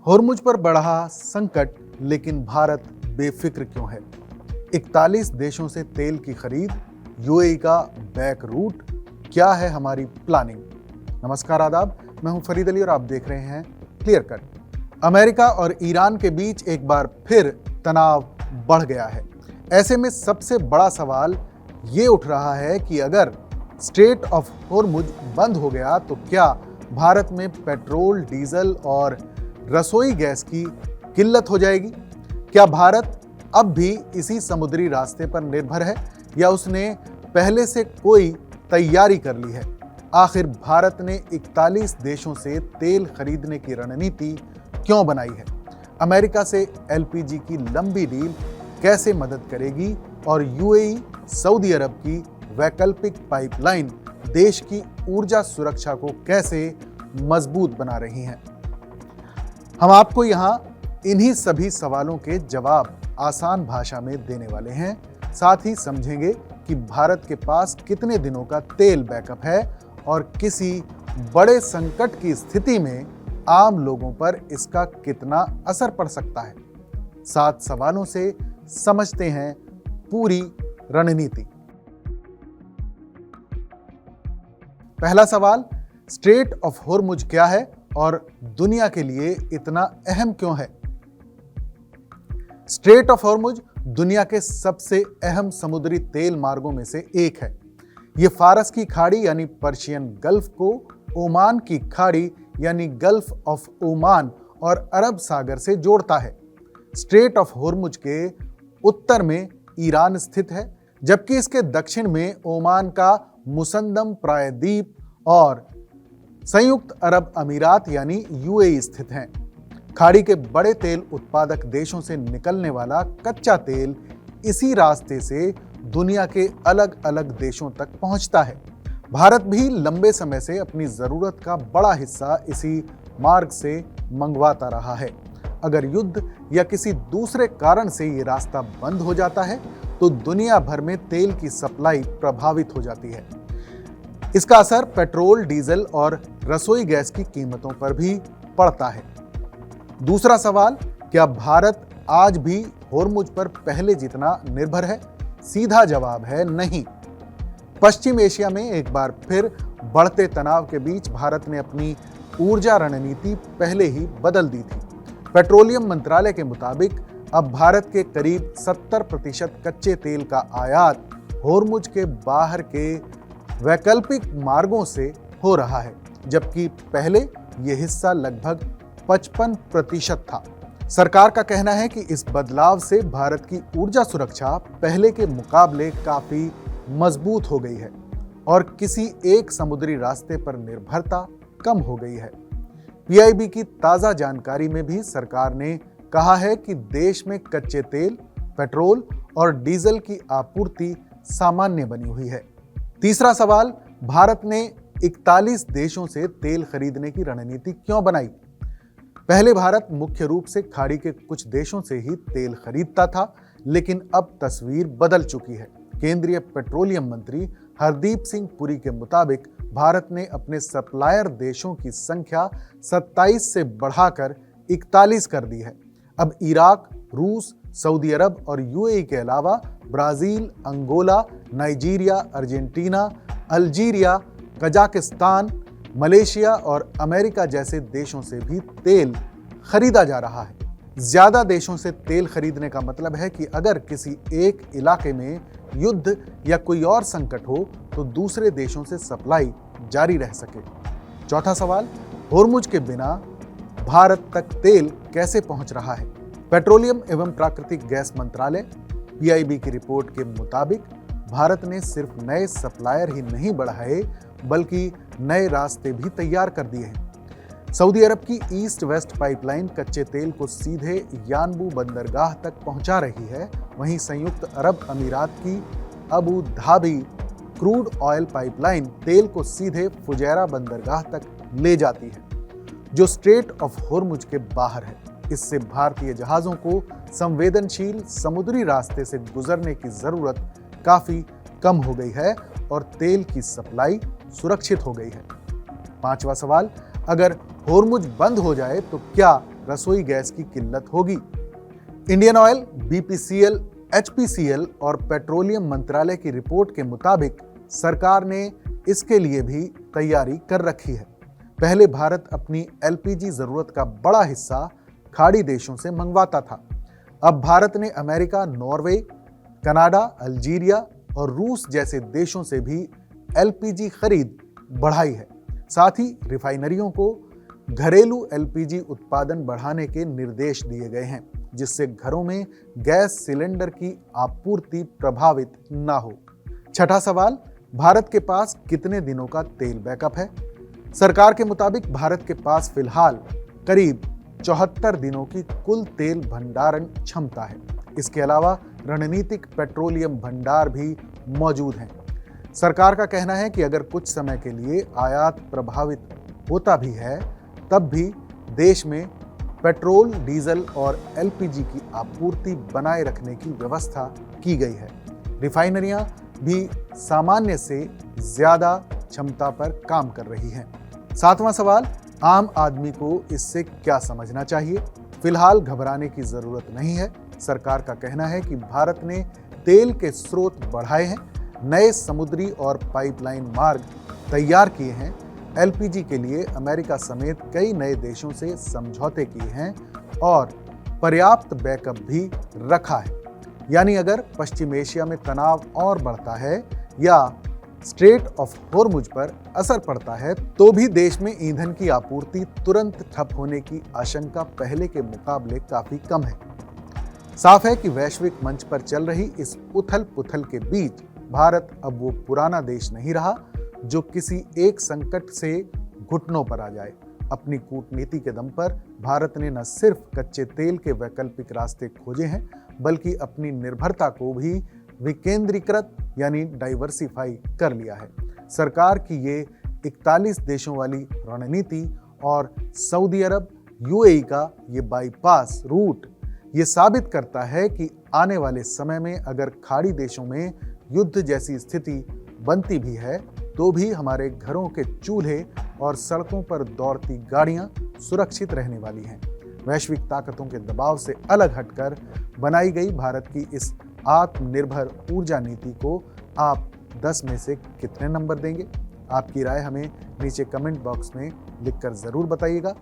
होर्मुज पर बढ़ा संकट, लेकिन भारत बेफिक्र क्यों है? 41 देशों से तेल की खरीद, यूएई का बैक रूट, क्या है हमारी प्लानिंग? नमस्कार, आदाब। मैं हूं फरीद अली और आप देख रहे हैं क्लियर कट। अमेरिका और ईरान के बीच एक बार फिर तनाव बढ़ गया है। ऐसे में सबसे बड़ा सवाल ये उठ रहा है कि अगर स्ट्रेट ऑफ होर्मुज बंद हो गया तो क्या भारत में पेट्रोल, डीजल और रसोई गैस की किल्लत हो जाएगी? क्या भारत अब भी इसी समुद्री रास्ते पर निर्भर है या उसने पहले से कोई तैयारी कर ली है? आखिर भारत ने 41 देशों से तेल खरीदने की रणनीति क्यों बनाई है? अमेरिका से एलपीजी की लंबी डील कैसे मदद करेगी और यूएई, सऊदी अरब की वैकल्पिक पाइपलाइन देश की ऊर्जा सुरक्षा को कैसे मजबूत बना रही हैं? हम आपको यहां इन्हीं सभी सवालों के जवाब आसान भाषा में देने वाले हैं। साथ ही समझेंगे कि भारत के पास कितने दिनों का तेल बैकअप है और किसी बड़े संकट की स्थिति में आम लोगों पर इसका कितना असर पड़ सकता है। 7 सवालों से समझते हैं पूरी रणनीति। पहला सवाल, स्ट्रेट ऑफ होर्मुज क्या है और दुनिया के लिए इतना अहम क्यों है? स्ट्रेट ऑफ होर्मुज दुनिया के सबसे अहम समुद्री तेल मार्गों में से एक है। यह फारस की खाड़ी यानी पर्शियन गल्फ को ओमान की खाड़ी यानी गल्फ ऑफ ओमान और अरब सागर से जोड़ता है। स्ट्रेट ऑफ होर्मुज के उत्तर में ईरान स्थित है, जबकि इसके दक्षिण में ओमान का मुसंदम प्रायद्वीप और संयुक्त अरब अमीरात यानी यूएई स्थित हैं। खाड़ी के बड़े तेल उत्पादक देशों से निकलने वाला कच्चा तेल इसी रास्ते से दुनिया के अलग अलग देशों तक पहुंचता है। भारत भी लंबे समय से अपनी जरूरत का बड़ा हिस्सा इसी मार्ग से मंगवाता रहा है। अगर युद्ध या किसी दूसरे कारण से ये रास्ता बंद हो जाता है तो दुनिया भर में तेल की सप्लाई प्रभावित हो जाती है। इसका असर पेट्रोल, डीजल और रसोई गैस की कीमतों पर भी पड़ता है। दूसरा सवाल, क्या भारत आज भी होर्मुज पर पहले जितना निर्भर है? सीधा जवाब है नहीं। पश्चिम एशिया में एक बार फिर बढ़ते तनाव के बीच भारत ने अपनी ऊर्जा रणनीति पहले ही बदल दी थी। पेट्रोलियम मंत्रालय के मुताबिक अब भारत के करीब 70% कच्चे तेल का आयात होर्मुज के बाहर के वैकल्पिक मार्गों से हो रहा है, जबकि पहले यह हिस्सा लगभग 55% था। सरकार का कहना है कि इस बदलाव से भारत की ऊर्जा सुरक्षा पहले के मुकाबले काफी मजबूत हो गई है और किसी एक समुद्री रास्ते पर निर्भरता कम हो गई है। पीआईबी की ताजा जानकारी में भी सरकार ने कहा है कि देश में कच्चे तेल, पेट्रोल और डीजल की आपूर्ति सामान्य बनी हुई है। तीसरा सवाल, भारत ने 41 देशों से तेल खरीदने की रणनीति क्यों बनाई? पहले भारत मुख्य रूप से खाड़ी के कुछ देशों से ही तेल खरीदता था, लेकिन अब तस्वीर बदल चुकी है। केंद्रीय पेट्रोलियम मंत्री हरदीप सिंह पुरी के मुताबिक भारत ने अपने सप्लायर देशों की संख्या 27 से बढ़ाकर 41 कर दी है। अब इराक, रूस, सऊदी अरब और यूएई के अलावा Brazil, Angola, Nigeria, Argentina, Algeria, Kazakhstan, Malaysia और अमेरिका जैसे देशों से भी तेल खरीदा जा रहा है। ज्यादा देशों से तेल खरीदने का मतलब है कि अगर किसी एक इलाके में युद्ध या कोई और संकट हो तो दूसरे देशों से सप्लाई जारी रह सके। चौथा सवाल, होर्मुज के बिना भारत तक तेल कैसे पहुंच रहा है? पेट्रोलियम एवं प्राकृतिक गैस मंत्रालय पीआईबी की रिपोर्ट के मुताबिक भारत ने सिर्फ नए सप्लायर ही नहीं बढ़ाए बल्कि नए रास्ते भी तैयार कर दिए हैं। सऊदी अरब की ईस्ट वेस्ट पाइपलाइन कच्चे तेल को सीधे यानबू बंदरगाह तक पहुंचा रही है। वहीं संयुक्त अरब अमीरात की Abu Dhabi crude oil pipeline तेल को सीधे फुजैरा बंदरगाह तक ले जाती है, जो स्ट्रेट ऑफ होर्मुज के बाहर है। इससे भारतीय जहाजों को संवेदनशील समुद्री रास्ते से गुजरने की जरूरत काफी कम हो गई है और तेल की सप्लाई सुरक्षित हो गई है। पांचवा सवाल, अगर होर्मुज बंद हो जाए तो क्या रसोई गैस की किल्लत होगी। इंडियन ऑयल, बीपीसीएल, एचपीसीएल और पेट्रोलियम मंत्रालय की रिपोर्ट के मुताबिक सरकार ने इसके लिए भी तैयारी कर रखी है। पहले भारत अपनी एलपीजी जरूरत का बड़ा हिस्सा खाड़ी देशों से मंगवाता था। अब भारत ने अमेरिका, नॉर्वे, कनाडा, अल्जीरिया और रूस जैसे देशों से भी एलपीजी खरीद बढ़ाई है। साथ ही रिफाइनरियों को घरेलू एलपीजी उत्पादन बढ़ाने के निर्देश दिए गए हैं, जिससे घरों में गैस सिलेंडर की आपूर्ति प्रभावित ना हो। छठा सवाल, भारत के पास कितने दिनों का तेल बैकअप है? सरकार के मुताबिक भारत के पास फिलहाल करीब 74 दिनों की कुल तेल भंडारण क्षमता है। इसके अलावा रणनीतिक पेट्रोलियम भंडार भी मौजूद हैं। सरकार का कहना है कि अगर कुछ समय के लिए आयात प्रभावित होता भी है, तब भी देश में पेट्रोल, डीजल और एलपीजी की आपूर्ति बनाए रखने की व्यवस्था की गई है। रिफाइनरियां भी सामान्य से ज्यादा क्षमता पर काम कर रही हैं। सातवां सवाल, आम आदमी को इससे क्या समझना चाहिए? फिलहाल घबराने की जरूरत नहीं है। सरकार का कहना है कि भारत ने तेल के स्रोत बढ़ाए हैं, नए समुद्री और पाइपलाइन मार्ग तैयार किए हैं, एलपीजी के लिए अमेरिका समेत कई नए देशों से समझौते किए हैं और पर्याप्त बैकअप भी रखा है। यानी अगर पश्चिम एशिया में तनाव और बढ़ता है या स्ट्रेट ऑफ होर्मुज पर असर पड़ता है, तो भी देश में ईंधन की आपूर्ति तुरंत ठप होने की आशंका पहले के मुकाबले काफी कम है। साफ है कि वैश्विक मंच पर चल रही इस उथल पुथल के बीच भारत अब वो पुराना देश नहीं रहा जो किसी एक संकट से घुटनों पर आ जाए। अपनी कूटनीति के दम पर भारत ने न सिर्फ कच्चे तेल के वैकल्पिक रास्ते खोजे हैं, बल्कि अपनी निर्भरता को भी विकेंद्रीकृत यानी डाइवर्सिफाई कर लिया है। सरकार की ये 41 देशों वाली रणनीति और सऊदी अरब, यूएई का ये बाईपास रूट ये साबित करता है कि आने वाले समय में अगर खाड़ी देशों में युद्ध जैसी स्थिति बनती भी है, तो भी हमारे घरों के चूल्हे और सड़कों पर दौड़ती गाड़ियां सुरक्षित रहने वाली हैं। वैश्विक ताकतों के दबाव से अलग हटकर बनाई गई भारत की इस आत्मनिर्भर ऊर्जा नीति को आप 10 में से कितने नंबर देंगे? आपकी राय हमें नीचे कमेंट बॉक्स में लिखकर जरूर बताइएगा।